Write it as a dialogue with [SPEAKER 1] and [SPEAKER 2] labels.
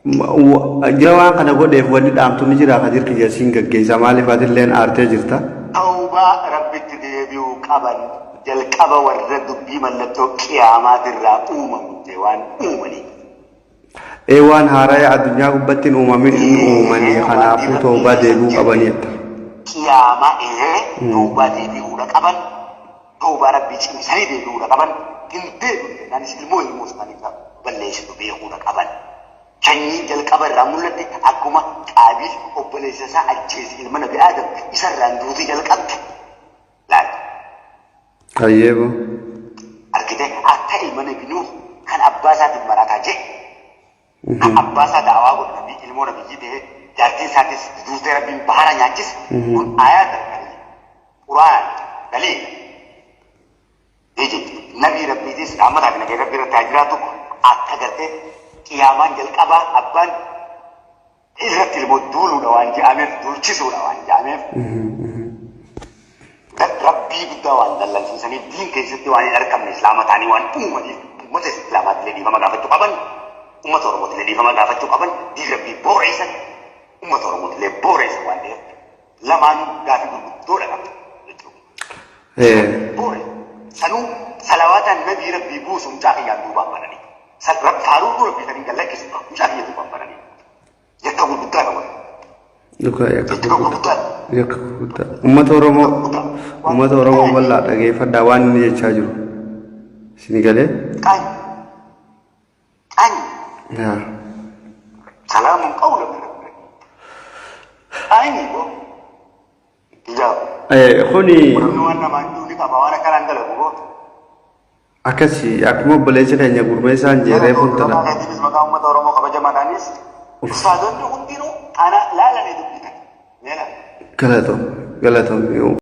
[SPEAKER 1] Jawaan kana godheef wanni dhaamtu ni jira ka jirti jechuun gaggeessa maaliif atilleen aartee jirta?
[SPEAKER 2] Tawbaa rabbitti deebi'uu qaban jalqaba warra dubbii mallattoo qiyamaatirraa uumamu waan uumanii.
[SPEAKER 1] Waan haaraa addunyaa gubbaatti uumanii kanaafuu tawbaa deebi'uu qabanidha.
[SPEAKER 2] Qiyamaa tawbaa deebi'uudha qaban tawbaa rabbii cimsanii deebi'uudha qaban hin deebi'u naanis ilmoo isaanii balleessitu beekuudha qaban. Sanyii jalqaba irraa mul'atte akkuma Qaabiil obboleessa isaa ajjeese ilma Nabi Aadam isarraan duuti jalqabte laal.
[SPEAKER 1] Ayyeebo.
[SPEAKER 2] Argite akka ilma Nabi Nuuh kan abbaa isaatiin marataa jee. Kan abbaa isaa daawaa godhu ilmoo Nabiyyi ta'ee jaartiin isaatis duutee rabbiin bahara nyaachis kun ayaata Quraan galii. Nabii rabbiitis raamataati nagee rabbii irratti haa jiraatu akka gartee qiyamaan jalqabaa abbaan irratti ilmoo duuluudha waan jedhameef duulchisuudha waan jedhameef rabbii guddaa waan dallansiisaniif diin keessatti waan hin argamne islaama ta'anii waan uumaniif uummata islaamaatilee dhiifama gaafachuu qaban uummata oromootilee dhiifama gaafachuu qaban diin rabbii booreessan uummata oromootilee booreessan waan ta'eef lamaanuu gaafii gurguddoodha qaba jechuudha. Boore sanuu salawaataan nabii rabbii buusuun caaqiyyaan duubaan bananii. Faaruu rabbii sanii gallakkisu mucaa biyya duubaan bananii. Yakka gurguddaa qaba. Yakka
[SPEAKER 1] gurguddaa. Uummata Oromoo bal'aa dhageeffadhaa waan inni jechaa jiru. Isin galee?
[SPEAKER 2] Qaanyi. Salaamuun qawla bira. Qaanyi boo. Ijaaba.
[SPEAKER 1] Kuni.
[SPEAKER 2] Waan namaan duuni qaba waan akkanaan dalagu boo.
[SPEAKER 1] Akkasii akkuma obboleessi keenya gurmeessaan jeeree fuuldura.
[SPEAKER 2] Akkasumas maqaa uummata Oromoo kabajamaadhaanis ustaazonni hundinuu ana laalanii dubbitan.
[SPEAKER 1] Galatoom.